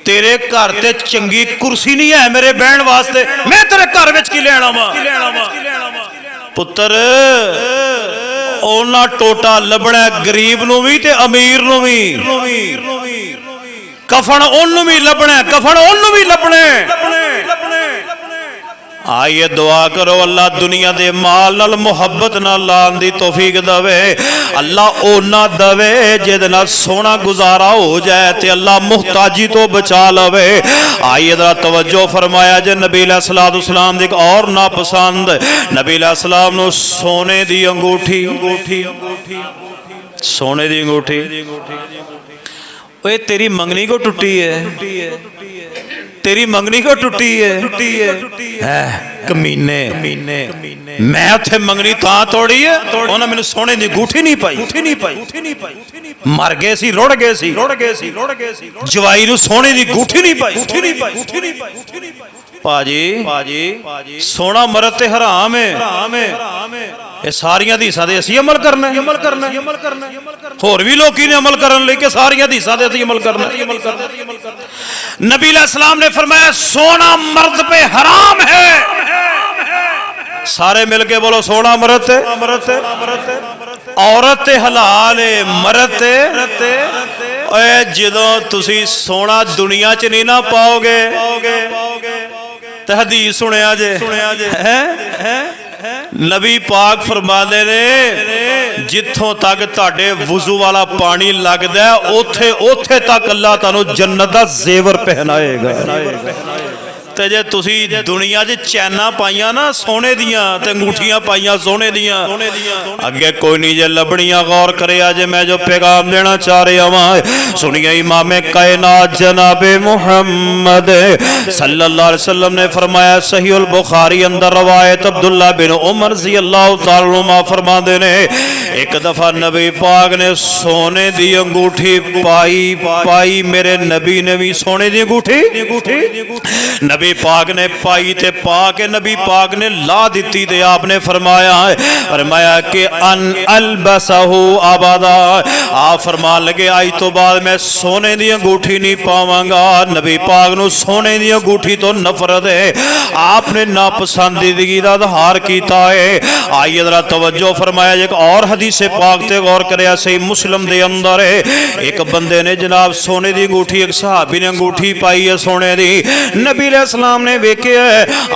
Speaker 1: तेरे घर ते चंगी कुर्सी नहीं है मेरे बहन वास्ते, मैं तेरे घर विच की लेना वा? पुत्र ओना टोटा लभना गरीब नूं भी ते अमीर नूं भी, कफन ओनू भी लभना, कफन ओनू भी लभना। आइए दुआ करो अल्लाह दुनिया दे माल नाल मुहब्बत नाल लान दी तौफीक दवे, अल्लाह ओना दवे जिहदे नाल सोना गुजारा हो जाए ते अल्लाह मुहताजी तो बचा लवे। आइए जरा तवज्जो फरमाया जे नबी अलैहिस्सलाम दी एक और नापसंद, नबी अलैहिस्सलाम नूं सोने दी अंगूठी, सोने दी अंगूठी। ओए तेरी मंगनी को टुटी है, तेरी मंगनी को टुटी है कमीने, मैं उत्थे मंगनी तां तोड़ी है उन्हें मैनूं सोने दी अंगूठी नहीं पाई, मर गए सी रुड़ गए सी, जवाई नूं सोने दी अंगूठी नहीं पाई। भाजी सोना मरद ते हराम है, ये सारियां हदीसां दे असीं अमल करना, होर भी लोकी ने अमल करन लई कि सारियां हदीसां दे असीं अमल करना। नबी अलैहिस्सलाम ने फरमाया सोना मर्द पे हराम है। सारे मिलके बोलो सोना मर्द ते, औरत ते हलाल है, मर्द ते। जदों तुसी सोना दुनिया च नहीं ना पाओगे ते हदीस सुनिया जे नबी पाक फरमाते ने जिथों तक तुहाडे वुजू वाला पानी लगदा ओथे ओथे तक अल्लाह तुहानू जन्नत दा जेवर पहनाएगा। ते जे तुसी दुनिया च चैना पाइया ना सोने दियां ते अंगूठियां पाइया सोने दियां, अगे कोई नहीं जे लभनियां गौर करे। जे मैं जो पैगाम देना चाह रहा वां सुनिए, इमामे कायनात जनाबे मुहम्मद सल्लल्लाहु अलैहि वसल्लम ने फरमाया, सहीहुल बुखारी अंदर रवायत अब्दुल्लाह बिन उमर रज़ियल्लाहु तआला अन्हुमा फरमाते ने एक दफा नबी पाक ने सोने दी अंगूठी पाई, मेरे नबी ने भी सोने दी अंगूठी। नबी नबी पाक ने पाई ते पा के नबी पाक ने ला दी ते आपने फरमाया कि अन अलबसहु अबदा। आप फरमान लगे आज तो बाद मैं सोने दी अंगूठी नहीं पावांगा। नबी पाक नूं सोने दी अंगूठी तो नफरत है, आपने नापसंदीदगी दा इज़हार कीता है। आइए जरा तवज्जो फरमाया। एक और हदीस पाक ते गौर करिया, सही मुस्लिम दे अंदर है, एक बंदे ने जनाब सोने दी अंगूठी, एक सहाबी ने अंगूठी पाई है सोने दी। नबी अलैहिस्सलाम ने वेख्या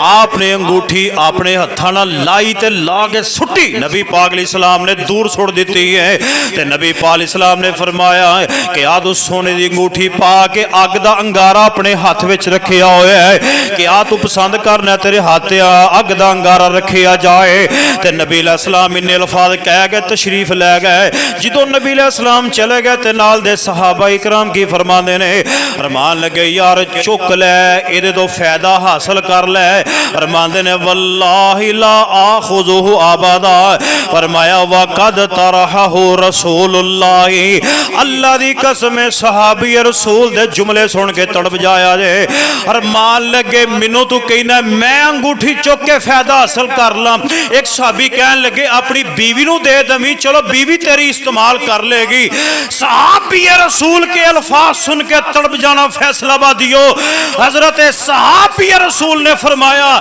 Speaker 1: आपने अंगूठी अपने हत्थां नाल लाई ते ला के सुट्टी, नबी पाक अलैहिस्सलाम ने दूर सुट दी है। ते नबी पाक अलैहिस्सलाम ने फरमाया कि आ तू सोने दी अंगूठी पा के अग दा अंगारा अपने हाथ विच रखिया होया है कि आ तू पसंद करना तेरे हाथ अग दा अंगारा रखिया जाए। ते नबी अलैहिस्सलाम इन्ने अल्फाज कह के तशरीफ लै गए। जो नबी अलैहिस्सलाम चले गए ते नाल दे सहाबा इकराम की फरमाते ने, फरमान लगे यार चुक लै, इहदे तो फायदा हासिल कर लै। फरमाते ने वल्लाहि ला आखुजुहु अबदा। फरमाया वक़द तरहहु रसूलुल्लाह, अल्लाह दी कसम सहाबी रसूल दे जुमले सुन के तड़प जाया जे। फरमान लगे मैनू तू कहना मैं अंगूठी चुक के फायदा हासिल कर ला। एक सहाबी कहन लगे अपनी बीवी नू दे दमी, चलो बीवी तेरी इस्तेमाल कर लेगी। सहाबी रसूल के अल्फाज सुन के तड़प जाना फैसलाबादियो। हजरत सहाबी रसूल ने फरमाया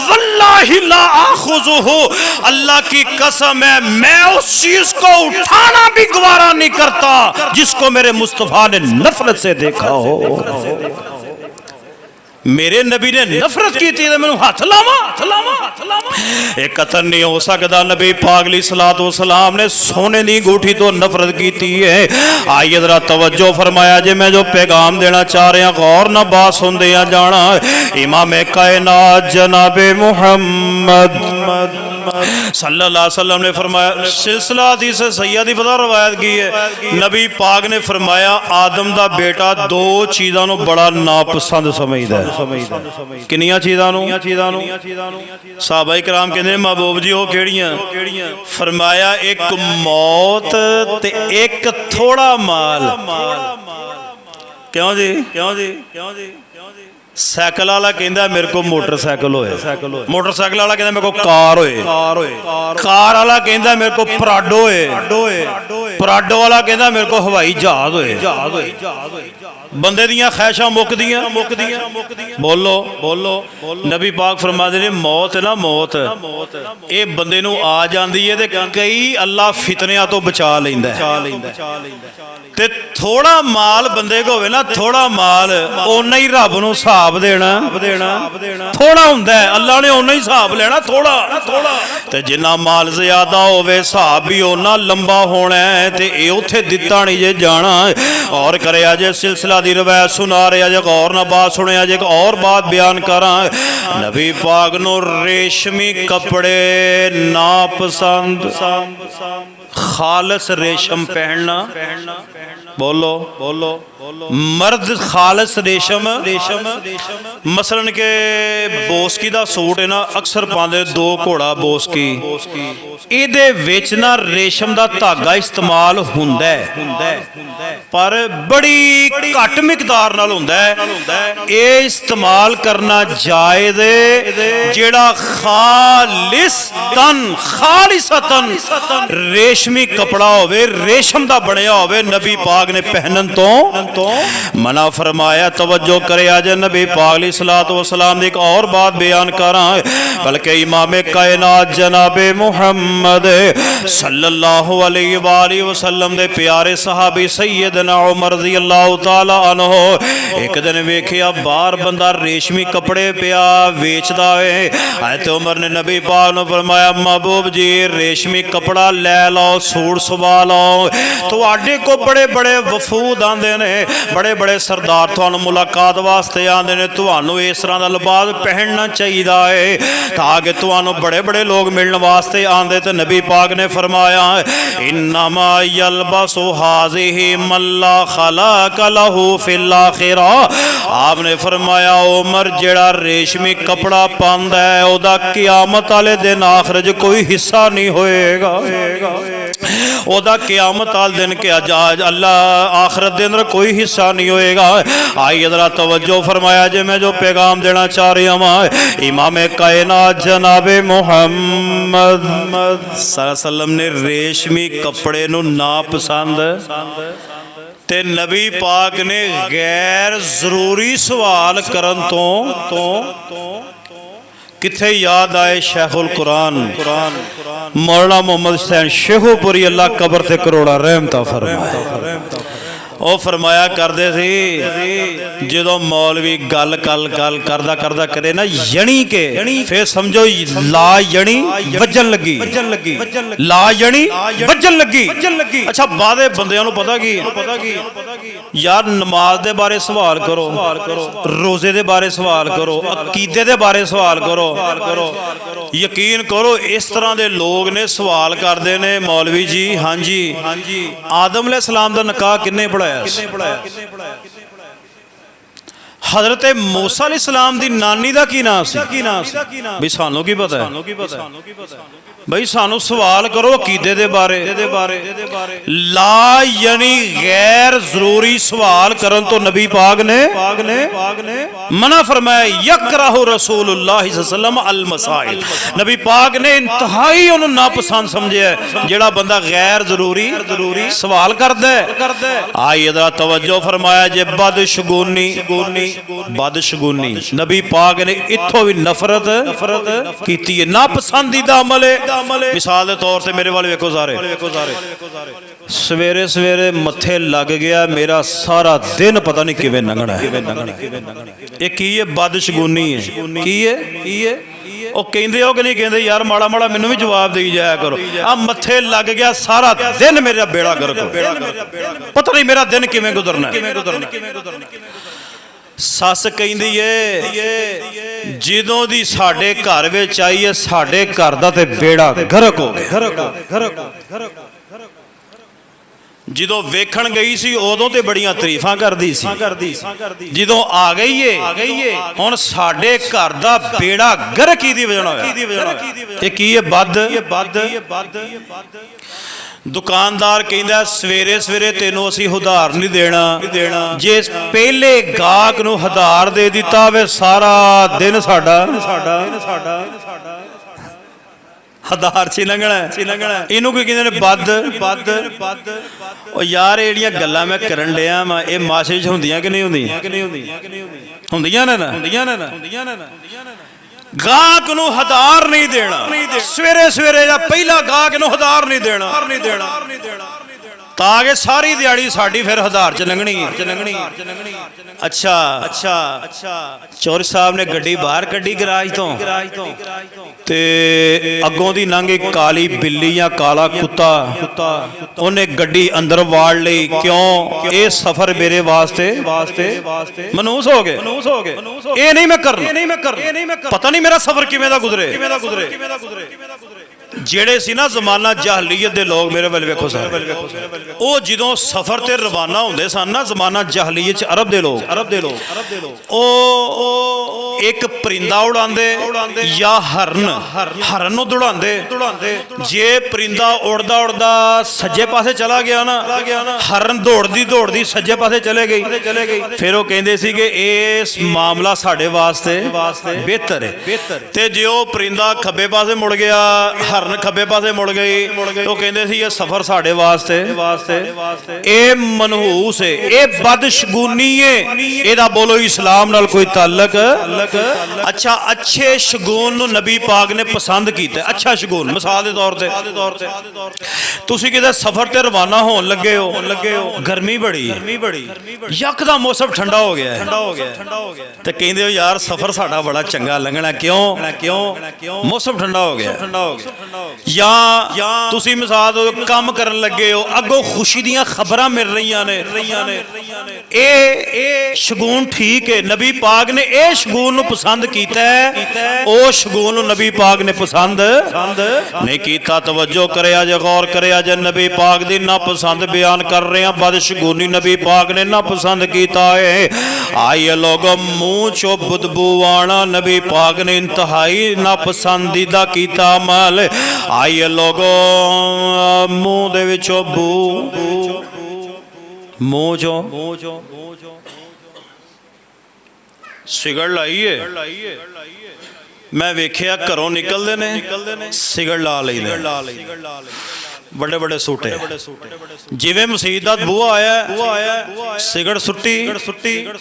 Speaker 1: वल्लाहि ला आखुजुहु, अल्लाह की कसम है मैं उस चीज को उठाना भी गवारा नहीं करता जिसको मेरे मुस्तफा ने नफरत से देखा हो। मेरे नबी ने नफरत की थी, मैनू हाथ लावा एक कतन नहीं हो सकता। नबी पाक अलैहिस्सलातु वस्सलाम ने सोने की अंगूठी तो नफरत की है। आइए जरा तवज्जो फरमाया जे मैं जो पैगाम देना चाह रहा गौर ना बात सुनते जाना। इमाम कायनात जनाबे मुहम्मद सल्लल्लाहु अलैहि वसल्लम ने फरमाया, सिलसिला हदीस सैयद दी पता रवायत की है, नबी पाक ने फरमाया आदम दा बेटा दो चीज़ों को बड़ा नापसंद समझदा है। किन्नियां चीज़ां नूं? सहाबा इकराम कहंदे महबूब जी वो केड़ियां? फरमाया एक मौत ते एक थोड़ा माल। क्यों जी? क्यों जी? क्यों जी? साइकिल वाला कहता मेरे को मोटरसाइकिल होए, मोटरसाइकिल वाला कहता मेरे को कार होए, कार वाला कहता मेरे को पराडो होए, पराडो वाला कहता मेरे को हवाई जहाज होए। बंदे दियां ख्वाहिशां मुकदियां। बोलो बोलो। नबी पाक फरमाते ने मौत है ना, मौत ये बंदे नूं आ जांदी है ते कई अल्लाह फितनियां तो बचा लैंदा ते थोड़ा माल बंदे को होवे ना, थोड़ा माल ओना ही रब नूं हिसाब देना थोड़ा हुंदा है, अल्लाह ने ओना ही हिसाब लेना थोड़ा। ते जिन्ना माल ज्यादा होवे हिसाब भी ओना लंबा होना है ते ये उत्थे दिता नहीं जे जाना। और करे जे सिलसिला दी रवायत सुना रहा जे गौर ना बात सुने जे एक और बात बयान करा। नबी पाक नूं रेशमी कपड़े नापसंद, खालस रेशम पहनना। बोलो बोलो। मर्द खालस रेशम, मसलन के बोसकी दा सूट है ना अक्सर पाते दो घोड़ा बोसकी, इहदे विच ना रेशम दा धागा इस्तेमाल हुंदा है पर बड़ी घट मिकदार नाल हुंदा है। ये इस्तेमाल करना जायज़ है जेड़ा खालिसतन रेशमी कपड़ा होवे, रेशम दा बनिया होवे। नबी पाक ने पहनन तो मना फरमाया। तवज्जो करे आज नबी पाक अलैहिस्सलातु वस्सलाम दी एक और बात बयान करा। बल्कि इमाम कायनात जनाबे मुहम्मद सल्लल्लाहु अलैहि वसल्लम दे प्यारे सहाबी सैयदना उमर रज़ियल्लाहु ताला अन्हु एक दिन वेखिया बाहर बंदा रेशमी कपड़े पिया वेचदा है। हज़रत उमर ने नबी पाक नूं फरमाया महबूब जी रेशमी कपड़ा लै लो, सूट सवा लो। तुहाडे को बड़े बड़े वफूद आंदे ने, बड़े बड़े सरदार तुहानू मुलाकात वास्ते आंदे ने, तुहानू इस तरह का लिबास पहनना चाहिए है ताकि तुहानू बड़े बड़े लोग मिलने वास्ते आंदे। तो नबी पाक ने फरमाया इन्नमा यलबसु हाज़िही मल्ला खलक़ लहू फिल आखिरा। आपने फरमाया उमर जेड़ा रेशमी कपड़ा पांदा है ओदा क़यामत वाले दिन आखिर च कोई हिस्सा नहीं होएगा। ਉਹਦਾ ਕਿਆਮਤ ਵਾਲੇ ਦਿਨ ਕਿ अल्लाह आखिरत के अंदर कोई हिस्सा नहीं होएगा। आई जरा तवज्जो फरमाया जे मैं जो पैगाम देना चाह रहा हूँ, इमाम कायनात जनाबे मुहम्मद सल्लल्लाहु ने रेशमी कपड़े नू ना पसंद ते नबी पाक ने गैर जरूरी सवाल करन तो किथे याद आए शेखुल कुरान मौलाना मोहम्मद हुसैन शेखुपुरी अल्लाह कबर ते करोड़ा रहमत फरमाए। ਉਹ ਫਰਮਾਇਆ ਕਰਦੇ ਸੀ ਜਦੋਂ ਮੌਲਵੀ ਗੱਲ ਕਰਦਾ ਕਰੇ ਨਾ ਯਣੀ ਕੇ ਫੇਰ ਸਮਝੋ ਲਾ ਯਣੀ ਵੱਜਣ ਲੱਗੀ ਲਾ ਯਣੀ ਵੱਜਣ ਲੱਗੀ। ਅੱਛਾ ਬਾਦੇ ਬੰਦਿਆਂ ਨੂੰ ਪਤਾ ਕੀ ਯਾਰ ਨਮਾਜ਼ ਦੇ ਬਾਰੇ ਸਵਾਲ ਕਰੋ, ਰੋਜ਼ੇ ਦੇ ਬਾਰੇ ਸਵਾਲ ਕਰੋ, ਅਕੀਦੇ ਦੇ ਬਾਰੇ ਸਵਾਲ ਕਰੋ। ਯਕੀਨ ਕਰੋ ਇਸ ਤਰ੍ਹਾਂ ਦੇ ਲੋਕ ਨੇ ਸਵਾਲ ਕਰਦੇ ਨੇ ਮੌਲਵੀ ਜੀ ਹਾਂਜੀ ਆਦਮ अलैहिस्सलाम ਦਾ ਨਿਕਾਹ ਕਿੰਨੇ ਪੜਾਇਆ? हजरत मूसा अलैहिस्सलाम दी नानी दा की नाम सी? भी सानू की पता है? भाई सानू सवाल करो अकीदे दे बारे। ला यानी गैर जरूरी सवाल करन तो नबी पाक ने मना फरमाया। यकराहु रसूलुल्लाह सल्लल्लाहु अलैहि वसल्लम अल मसाइल, नबी पाक ने इंतहाई उन्होंने नापसंद समझे जेड़ा बंदा गैर जरूरी सवाल करदा है। आई इधर तवज्जो फरमाया जे बदशगुनी नबी पाक ने इत्थों भी नफरत कीती है, नापसंदीदा अमल है। मिसाल के तौर पर मेरे वाले वेखो सारे सवेरे सवेरे मत्थे लग गया मेरा सारा दिन पता नहीं किवें लंघना है। ये की है? बदशगुनी है। की है? ਉਹ ਕਹਿੰਦੇ ਹੋ ਕਿ ਨਹੀਂ ਕਹਿੰਦੇ? ਯਾਰ ਮਾੜਾ ਮਾੜਾ ਮੈਨੂੰ ਵੀ ਜਵਾਬ ਦੇਈ ਜਾਇਆ ਕਰੋ। ਆ ਮੱਥੇ ਲੱਗ ਗਿਆ ਸਾਰਾ ਦਿਨ ਮੇਰਾ ਬੇੜਾ ਗਰਕ ਪਤਾ ਨਹੀਂ ਮੇਰਾ ਦਿਨ ਕਿਵੇਂ ਗੁਜ਼ਰਨਾ। ਸੱਸ ਕਹਿੰਦੀ ਏ ਜਦੋਂ ਦੀ ਸਾਡੇ ਘਰ ਵਿੱਚ ਆਈ ਹੈ ਸਾਡੇ ਘਰ ਦਾ ਤੇ ਬੇੜਾ ਗਰਕ ਹੋ ਗਿਆ। ਜਦੋਂ ਵੇਖਣ ਗਈ ਸੀ ਉਦੋਂ ਤੇ ਬੜੀਆਂ ਤਾਰੀਫਾਂ ਕਰਦੀ ਸੀ, ਜਦੋਂ ਆ ਗਈ ਏ ਹੁਣ ਸਾਡੇ ਘਰ ਦਾ ਬੇੜਾ ਗਰਕ ਦੀ ਵਜ੍ਹਾ ਨਾਲ ਹੋਇਆ। ਇਹ ਕੀ ਹੈ? ਬਦ दुकानदार कहता सवेरे सवेरे तेनों असी उधार नहीं देना, जे पहले गाहक नूं उधार दे दिता वे सारा दिन साडा हदार च लंघना। इनू कोई कहते बद ओ यार एड़ियां गल्लां मैं करन लिया वा ये माशे च हुंदियां कि नहीं हुंदियां ने गाहक नूं हदार नहीं देना, सवेरे सवेरे या पहला गाहक नूं हदार नहीं देना ताकि सारी दिहाड़ी साडी फिर हदार च लंघनी। अच्छा चौधरी साहब ने गड्डी बाहर कड्डी गराज तो ते अगों दी लंघ काली बिल्ली या काला कुत्ता उन्हें गड्डी अंदर वाड़ लई। क्यों? ये सफर मेरे वास्ते मनूस हो गए। ये नहीं मैं करना, पता नहीं मेरा सफर किवें दा गुजरे। ਜਿਹੜੇ ਸੀ ਨਾ ਜ਼ਮਾਨਾ ਜahਲੀਅਤ ਦੇ ਲੋਕ ਮੇਰੇ ਵੱਲ ਵੇਖੋ ਸਰ, ਉਹ ਜਦੋਂ ਸਫ਼ਰ ਤੇ ਰਵਾਨਾ ਹੁੰਦੇ ਸਨ ਨਾ ਜ਼ਮਾਨਾ ਜahਲੀਅਤ ਚ ਅਰਬ ਦੇ ਲੋਕ ਉਹ ਇੱਕ ਪਰਿੰਦਾ ਉਡਾਉਂਦੇ ਜਾਂ ਹਰਨ ਨੂੰ ਦੌੜਾਉਂਦੇ। ਜੇ ਪਰਿੰਦਾ ਉੜਦਾ ਸੱਜੇ ਪਾਸੇ ਚਲਾ ਗਿਆ ਨਾ, ਹਰਨ ਦੌੜਦੀ ਸੱਜੇ ਪਾਸੇ ਚਲੇ ਗਈ, ਫਿਰ ਉਹ ਕਹਿੰਦੇ ਸੀ ਕਿ ਇਸ ਮਾਮਲਾ ਸਾਡੇ ਵਾਸਤੇ ਬਿਹਤਰ ਹੈ। ਤੇ ਜੇ ਉਹ ਪਰਿੰਦਾ ਖੱਬੇ ਪਾਸੇ ਮੁੜ ਗਿਆ, ਹਰਨ ਖੱਬੇ ਪਾਸੇ ਮੁੜ ਗਈ, ਉਹ ਕਹਿੰਦੇ ਸੀ ਇਹ ਸਫ਼ਰ ਸਾਡੇ ਵਾਸਤੇ ਇਹ ਮਨਹੂਸ ਹੈ, ਇਹ ਬਦਸ਼ਗੁਨੀ ਹੈ, ਇਹਦਾ ਬੋਲੋ ਇਸਲਾਮ ਨਾਲ ਕੋਈ ਤਾਲੁਕ। अच्छा अच्छे शगुन नूं नबी पाक ने पसंद किया। अच्छा शगुन मिसाल के तौर ते तुसीं किते सफर ते रवाना होण लगे हो, गर्मी बड़ी यकदम मौसम ठंडा हो गया ते कहंदे हो यार सफर साडा बड़ा चंगा लंघना। क्यों? मौसम ठंडा हो गया। या तुसीं मिसाल काम करन लगे हो, अगों खुशी दियां खबरां मिल रही ने। ये शगुन ठीक है, नबी पाक ने ये शगुन नूं पसंद कीता है, ओ शगुन नूं नबी पाक ने पसंद नहीं कीता। तवज्जो करे जे, गौर करे जे, नबी पाक दी ना पसंद बयान कर रहे हैं। बदशगुनी नबी पाक ने ना पसंद कीता है। आइए लोगों, मुंह चो बदबू आना नबी पाक ने इंतहाई ना पसंदीदा कीता अमल। आइए लोगों, मुंह दे विचों बू, मुंह चो सिगड़ लाइए। मैं वेख्या घरों निकलते ने सिगड़ ला लईदे, बड़े बड़े सूटे जिवें मसीत दा बूहा आया, सिगड़ सुट्टी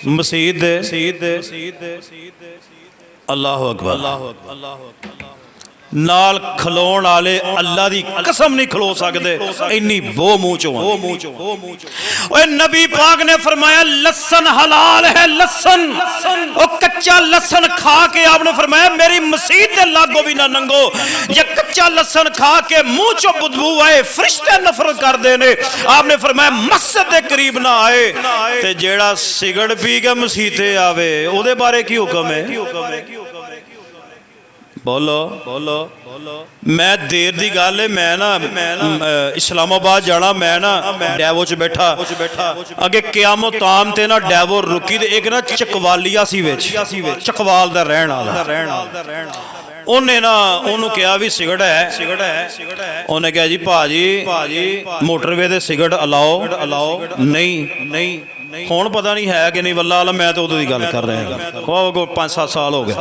Speaker 1: मसीत दे। अल्लाह अकबर। नाल खलोण वाले अल्लाह दी कसम नहीं खलो सकते, इन्नी बो मुंह चो। ओए नबी पाक ने फरमाया लसन हलाल है, लसन ओ कच्चा लसन खा के आपने फरमाया मेरी मसीत दे लागो भी ना नंगो। ये कच्चा लसन खा के मुंह चो बदबू आए, फरिश्ते नफरत कर देने। आपने फरमाया मस्जिद दे करीब ना आए। ते जेड़ा सिगड़ पी के मसीते आवे ओदे बारे की हुक्म है? बोलो बोलो बोलो। मैं देर दी गल है, मैं ना इस्लामाबाद जाना, मैं ना डैवो च बैठा अगे क्यामो ताम ते ना डैवो रुकी ते एक ना चकवालिया सी विच, चकवाल दा रहण वाला। उन्हें ना उन्होंने कहा भी सिगड़ है। उन्हें कहा जी भाजी मोटरवे दे सिगड़ अलाओ नहीं हुण पता नहीं है कि नहीं, वल्ला आलम मैं तो उदों दी गल कर रहा हूँ, 5-7 साल हो गए।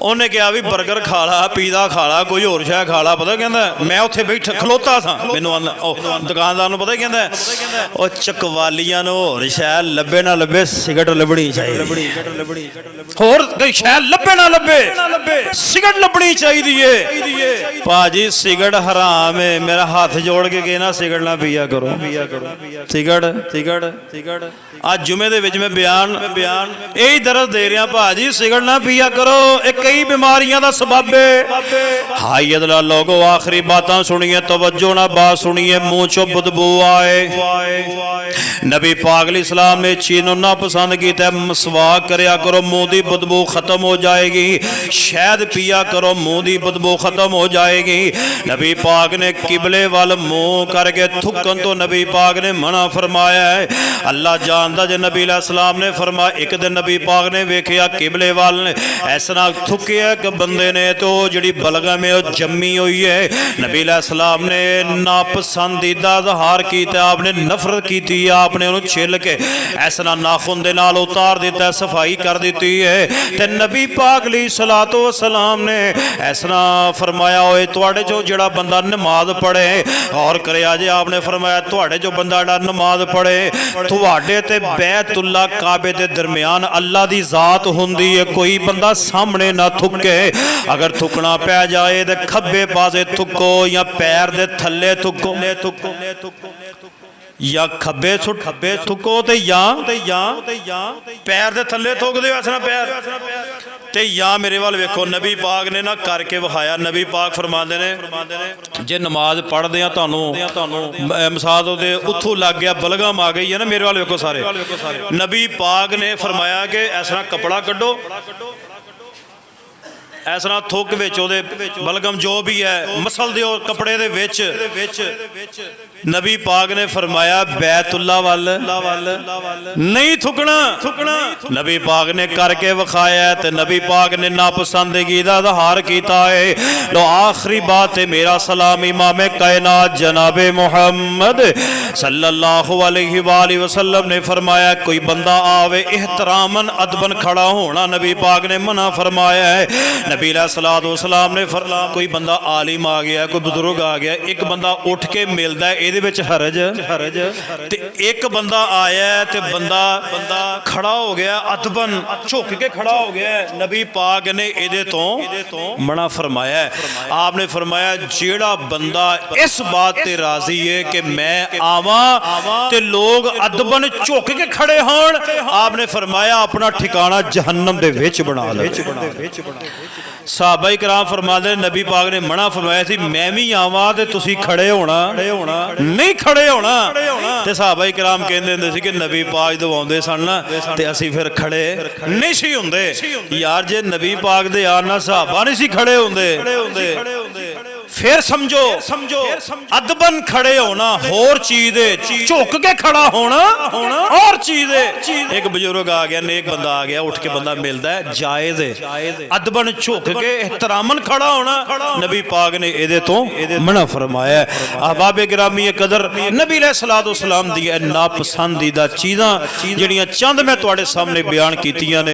Speaker 1: उन्हें कहा भी बर्गर खा ला, पीज़ा खा ला, कोई होर शै खा ला। पता कहता मैं उत्थे बैठ खलोता था, मैनू दुकानदार नूं पता कहता वो चकवालियां नूं होर शै लब्भे ना लब्भे, सिगड़ लभनी चाहिए। होर कोई शै लब्भे ना लब्भे, सिगड़ लभनी चाहिए। भाजी सिगड़ हराम है, मेरा हाथ जोड़ के कहना सिगड़ ना पिया करो। सिगड़ आज जुमे दे विच मैं बयान यही दर्द दे रहा भाजी, सिगड़ ना पिया करो, एक कई बीमारियां दा सबब है। हाय अदला लोगो, आखिरी बातां सुनिए, तवज्जो ना बात सुनिए। मुंह चो बदबू आए, नबी पाक अलैहिस्सलाम ने चीज़ ना पसंद कीता। मसवाक करया करो, मुंह दी बदबू खत्म हो जाएगी। शहद पिया करो, मुंह दी बदबू खत्म हो जाएगी। नबी पाक ने किबले वाल मुंह करके थुकन तो नबी पाक ने मना फरमाया है। अल्लाह जानदा जे नबी अलैहिस्सलाम ने फरमाया, एक दिन नबी पाक ने वेखिया किबले वाल ने इस तरह थुकिया एक बंदे ने, तो जिहड़ी बलगम है जम्मी हुई है। नबी अलैहिस्सलाम ने नापसंदीदा इज़हार किया, आपने नफरत की, आपने उन्हें छिल के इस तरह नाखून दे नाल उतार दिता, सफाई कर दी है। ते नबी पाक अलैहिस्सलातो वस्सलाम ने इस तरह फरमाया, ओए तुहाडे चो जिहड़ा बंदा नमाज पढ़े, और करे जे आपने फरमाया तुहाडे चो बंदा जिहड़ा नमाज पढ़े, तुहाडे ते बैतुल्ला काबे दे दरमियान अल्लाह दी जात हुंदी है। कोई बंदा सामने ना थुके, अगर थुकना पै जाए तो खब्बे पासे थुको या पैर दे थल्ले थुको, या खब्बे थुको ते या पैर दे थल्ले थुक दे ऐसा पैर ते या मेरे वाल वेखो। नबी पाक ने ना करके विखाया। नबी पाक फरमाते ने जे नमाज पढ़दे आ तुहानू मिसाल दे उथों लग गया, बलगम आ गई है ना, मेरे वाल वेखो सारे। नबी पाक ने फरमाया कि इस तरह कपड़ा कड्डो, इस तरह थुक विच ओदे बलगम जो भी है मसल दिओ कपड़े दे विच। नबी पाक ने फरमाया बैतुल्ला वल नहीं थुकना। नबी पाक ने करके विखाया ते नबी पाक ने नापसंदगी दा इज़हार कीता है। लो आखिरी बात है, मेरा सलाम इमाम कायनात जनाबे मुहम्मद सल्लल्लाहु अलैहि वसल्लम ने फरमाया, कोई बंदा आवे एहतरामन अदबन खड़ा होना नबी पाक ने मना फरमाया है। नबी अलैहिस्सलातु वस्सलाम ने फरमाया, कोई बंदा आलिम आ गया, कोई बुजुर्ग आ गया, एक बंदा उठ के मिलता है, ਇਹਦੇ ਵਿੱਚ हरज ਤੇ एक बंदा आया ਤੇ बंदा खड़ा हो गया, अदबन झुक के खड़ा हो गया। नबी पाक ने ਇਹਦੇ ਤੋਂ मना फरमाया। आपने फरमाया जेड़ा बंदा इस बात ते राजी है कि मैं आवा ते लोग अदबन झुक के खड़े होण, आपने फरमाया अपना ठिकाना जहन्नम दे विच बना ले। सहाबा कराम फरमाते नबी पाक ने मना फरमाया सी मैं भी आवां ते तुसीं खड़े होना नहीं खड़े होना ते सहाबा कराम कहंदे हुंदे सी कि नबी पाक दवाउंदे सन ना ते असीं फिर खड़े नहीं सी हुंदे यार जे नबी पाक दे यार ना सहाबा नहीं सी खड़े हुंदे फिर समझो अदबन खड़े होना होर चीज है झुक के खड़ा होना और चीज है एक बुजुर्ग आ गया नेक बंदा आ गया उठ के बंदा मिलता है जायज है अदबन झुक के एहतरामन खड़ा होना नबी पाक ने एदे तो मना फरमाया है अहबाबे गिरामी कदर नबी अलैहिस्सलातु वस्सलाम दी नापसंदीदा चीज़ां जिहड़ियां चंद मैं तुहाडे सामने बयान कीतियां ने